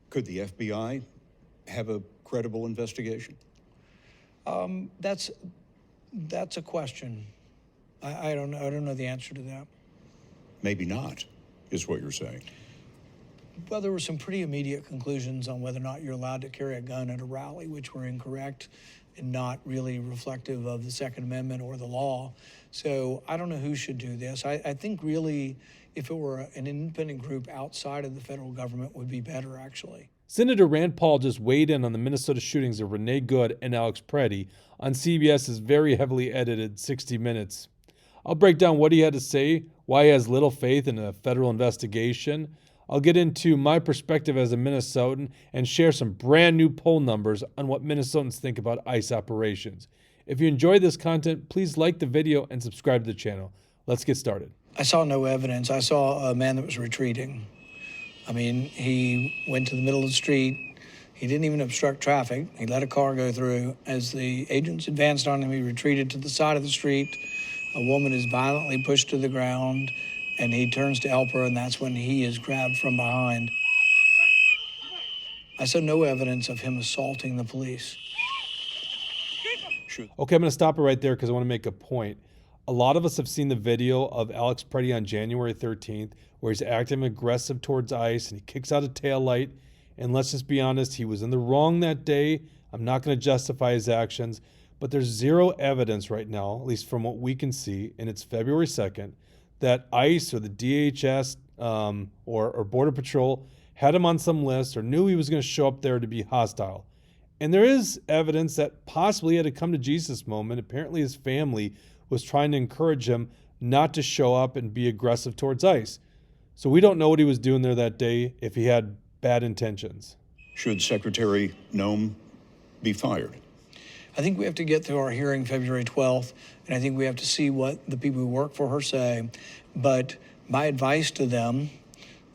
Could the FBI have a credible investigation? That's a question. I don't know. I don't know the answer to that. Maybe not, is what you're saying. Well, there were some pretty immediate conclusions on whether or not you're allowed to carry a gun at a rally, which were incorrect and not really reflective of the Second Amendment or the law. So I don't know who should do this. I think really if it were an independent group outside of the federal government would be better, actually. Senator Rand Paul just weighed in on the Minnesota shootings of Renee Good and Alex Pretti on CBS's very heavily edited 60 Minutes. I'll break down what he had to say, why he has little faith in a federal investigation. I'll get into my perspective as a Minnesotan and share some brand new poll numbers on what Minnesotans think about ICE operations. If you enjoyed this content, please like the video and subscribe to the channel. Let's get started. I saw no evidence. I saw a man that was retreating. I mean, he went to the middle of the street. He didn't even obstruct traffic. He let a car go through. As the agents advanced on him, he retreated to the side of the street. A woman is violently pushed to the ground, and he turns to help her, and that's when he is grabbed from behind. I saw no evidence of him assaulting the police. Okay, I'm going to stop it right there because I want to make a point. A lot of us have seen the video of Alex Pretti on January 13th where he's acting aggressive towards ICE and he kicks out a taillight. And let's just be honest, he was in the wrong that day. I'm not going to justify his actions, but there's zero evidence right now, at least from what we can see, and it's February 2nd, that ICE or the DHS or Border Patrol had him on some list or knew he was going to show up there to be hostile. And there is evidence that possibly he had a come to Jesus moment. Apparently his family was trying to encourage him not to show up and be aggressive towards ICE. So we don't know what he was doing there that day, if he had bad intentions. Should Secretary Noem be fired? I think we have to get through our hearing February 12th, and I think we have to see what the people who work for her say. But my advice to them,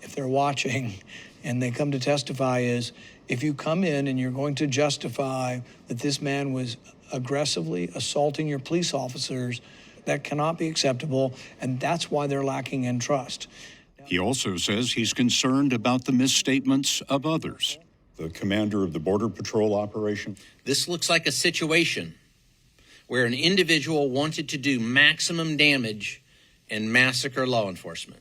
if they're watching and they come to testify, is if you come in and you're going to justify that this man was aggressively assaulting your police officers, that cannot be acceptable, and that's why they're lacking in trust. He also says he's concerned about the misstatements of others. The commander of the Border Patrol operation. This looks like a situation where an individual wanted to do maximum damage and massacre law enforcement.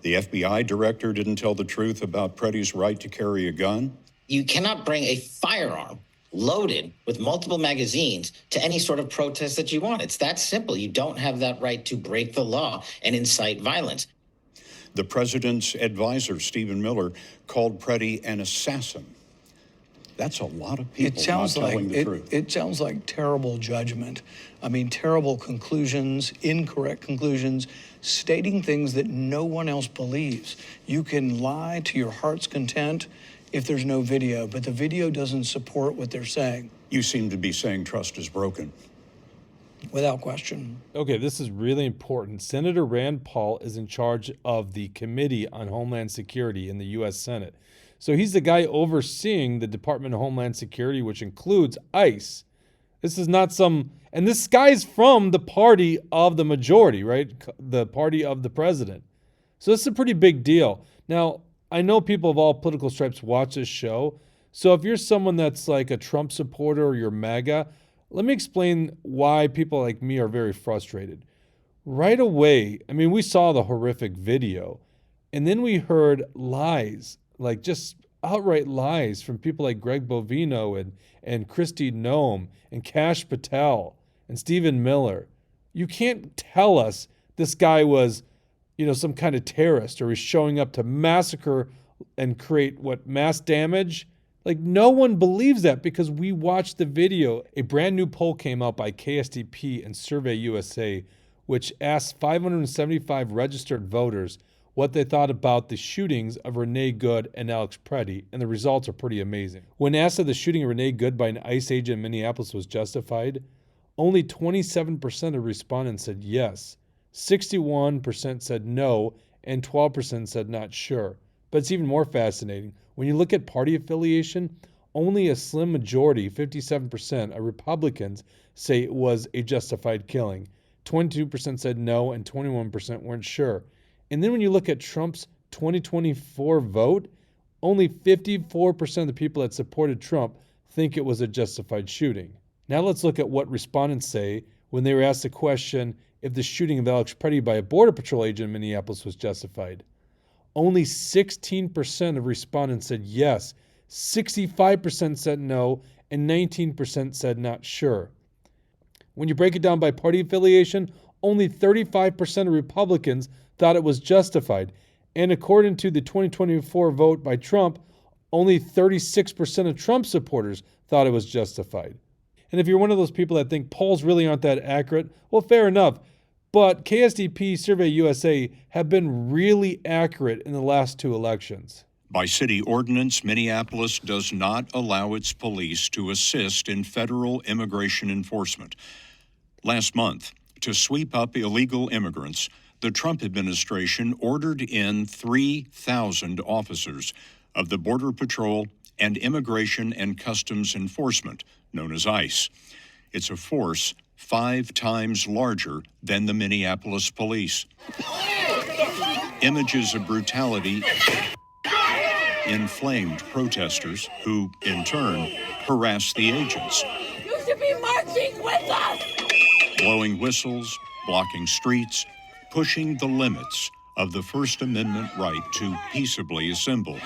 The FBI director didn't tell the truth about Pretti's right to carry a gun. You cannot bring a firearm loaded with multiple magazines to any sort of protest that you want. It's that simple. You don't have that right to break the law and incite violence. The president's advisor, Stephen Miller, called Pretti an assassin. That's a lot of people not telling the truth. It sounds like terrible judgment. I mean, terrible conclusions, incorrect conclusions, stating things that no one else believes. You can lie to your heart's content if there's no video, but the video doesn't support what they're saying. You seem to be saying trust is broken. Without question. Okay, this is really important. Senator Rand Paul is in charge of the Committee on Homeland Security in the U.S. Senate. So he's the guy overseeing the Department of Homeland Security, which includes ICE. This is not some, and this guy's from the party of the majority, right? The party of the president. So this is a pretty big deal. Now, I know people of all political stripes watch this show. So if you're someone that's like a Trump supporter or you're MAGA, let me explain why people like me are very frustrated. Right away, I mean, we saw the horrific video, and then we heard lies, like just outright lies from people like Greg Bovino and Kristi Noem and Kash Patel and Stephen Miller. You can't tell us this guy was, some kind of terrorist or he's showing up to massacre and create mass damage. Like, no one believes that because we watched the video. A brand new poll came out by KSTP and Survey USA, which asked 575 registered voters what they thought about the shootings of Renee Good and Alex Pretti, and the results are pretty amazing. When asked if the shooting of Renee Good by an ICE agent in Minneapolis was justified, only 27% of respondents said yes, 61% said no, and 12% said not sure. But it's even more fascinating. When you look at party affiliation, only a slim majority, 57%, of Republicans say it was a justified killing. 22% said no, and 21% weren't sure. And then when you look at Trump's 2024 vote, Only 54% of the people that supported Trump think it was a justified shooting. Now let's look at what respondents say when they were asked the question if the shooting of Alex Pretti by a Border Patrol agent in Minneapolis was justified. Only 16% of respondents said yes, 65% said no, and 19% said not sure. When you break it down by party affiliation, only 35% of Republicans thought it was justified. And according to the 2024 vote by Trump, only 36% of Trump supporters thought it was justified. And if you're one of those people that think polls really aren't that accurate, well, fair enough. But KSTP, Survey USA have been really accurate in the last two elections. By city ordinance, Minneapolis does not allow its police to assist in federal immigration enforcement. Last month, to sweep up illegal immigrants, the Trump administration ordered in 3,000 officers of the Border Patrol and Immigration and Customs Enforcement, known as ICE. It's a force 5 times larger than the Minneapolis police. Images of brutality inflamed protesters who, in turn, harassed the agents. You should be marching with us! Blowing whistles, blocking streets, pushing the limits of the First Amendment right to peaceably assemble.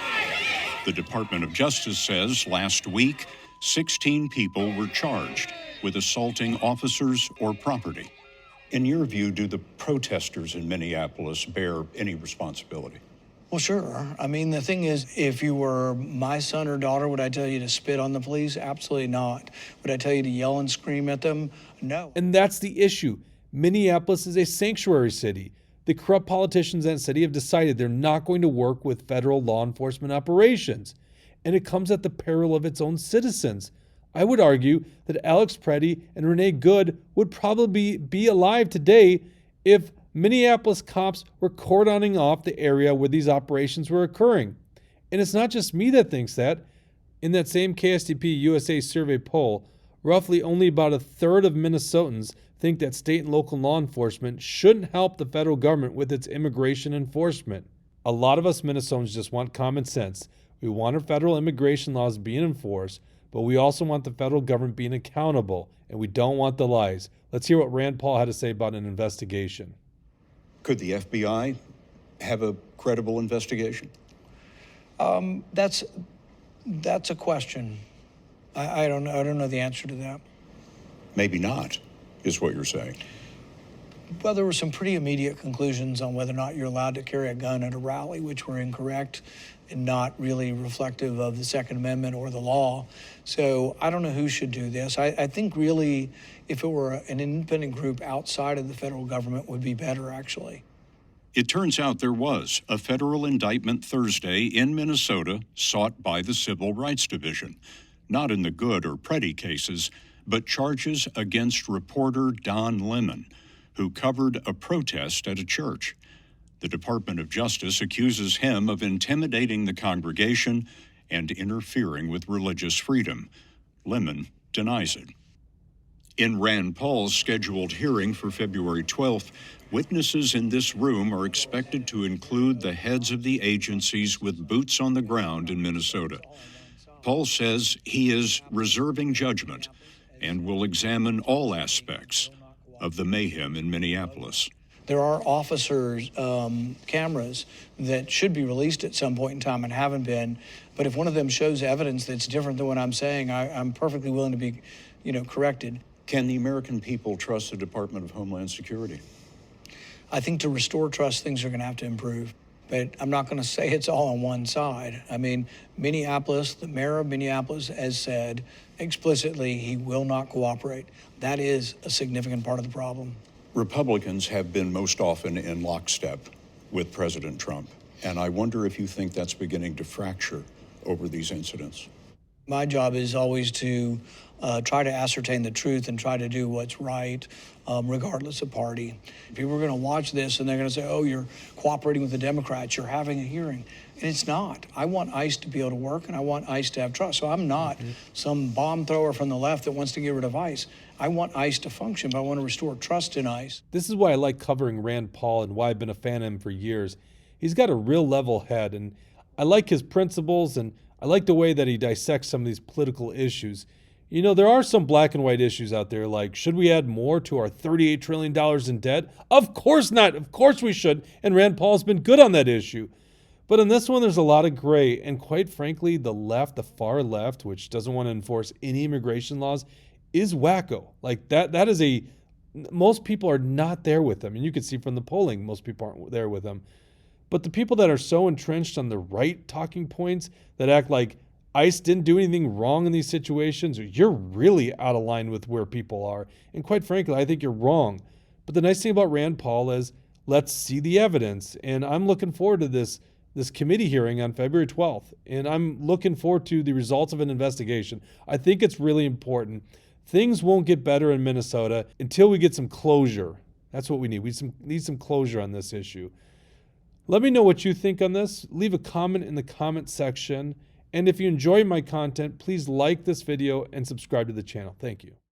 The Department of Justice says last week, 16 people were charged with assaulting officers or property. In your view, do the protesters in Minneapolis bear any responsibility? Well, sure. I mean, the thing is, if you were my son or daughter, would I tell you to spit on the police? Absolutely not. Would I tell you to yell and scream at them? No. And that's the issue. Minneapolis is a sanctuary city. The corrupt politicians in that city have decided they're not going to work with federal law enforcement operations. And it comes at the peril of its own citizens. I would argue that Alex Pretti and Renee would probably be alive today if Minneapolis cops were cordoning off the area where these operations were occurring. And it's not just me that thinks that. In that same KSTP USA survey poll, roughly only about a third of Minnesotans think that state and local law enforcement shouldn't help the federal government with its immigration enforcement. A lot of us Minnesotans just want common sense. We want our federal immigration laws being enforced, but we also want the federal government being accountable, and we don't want the lies. Let's hear what Rand Paul had to say about an investigation. Could the FBI have a credible investigation? That's a question. I don't know. I don't know the answer to that. Maybe not, is what you're saying. Well, there were some pretty immediate conclusions on whether or not you're allowed to carry a gun at a rally, which were incorrect and not really reflective of the Second Amendment or the law. So I don't know who should do this. I think really if it were an independent group outside of the federal government would be better, actually. It turns out there was a federal indictment Thursday in Minnesota sought by the Civil Rights Division, not in the Good or Pretti cases, but charges against reporter Don Lemon, who covered a protest at a church. The Department of Justice accuses him of intimidating the congregation and interfering with religious freedom. Lemon denies it. In Rand Paul's scheduled hearing for February 12th, witnesses in this room are expected to include the heads of the agencies with boots on the ground in Minnesota. Paul says he is reserving judgment and will examine all aspects of the mayhem in Minneapolis. There are officers' cameras that should be released at some point in time and haven't been. But if one of them shows evidence that's different than what I'm saying, I'm perfectly willing to be, corrected. Can the American people trust the Department of Homeland Security? I think to restore trust, things are going to have to improve. But I'm not going to say it's all on one side. I mean, Minneapolis, the mayor of Minneapolis has said explicitly he will not cooperate. That is a significant part of the problem. Republicans have been most often in lockstep with President Trump, and I wonder if you think that's beginning to fracture over these incidents. My job is always to try to ascertain the truth and try to do what's right, regardless of party. People are going to watch this and they're going to say, oh, you're cooperating with the Democrats, you're having a hearing. And it's not. I want ICE to be able to work, and I want ICE to have trust. So I'm not some bomb thrower from the left that wants to get rid of ICE. I want ICE to function, but I want to restore trust in ICE. This is why I like covering Rand Paul and why I've been a fan of him for years. He's got a real level head, and I like his principles, and I like the way that he dissects some of these political issues. You know, there are some black and white issues out there, like, should we add more to our $38 trillion in debt? Of course not. Of course we should. And Rand Paul's been good on that issue. But in this one, there's a lot of gray. And quite frankly, the left, the far left, which doesn't want to enforce any immigration laws, is wacko. Like that is most people are not there with them. And you can see from the polling, most people aren't there with them. But the people that are so entrenched on the right talking points that act like ICE didn't do anything wrong in these situations, you're really out of line with where people are. And quite frankly, I think you're wrong. But the nice thing about Rand Paul is, let's see the evidence. And I'm looking forward to this committee hearing on February 12th. And I'm looking forward to the results of an investigation. I think it's really important. Things won't get better in Minnesota until we get some closure. That's what we need. We need some closure on this issue. Let me know what you think on this. Leave a comment in the comment section. And if you enjoy my content, please like this video and subscribe to the channel. Thank you.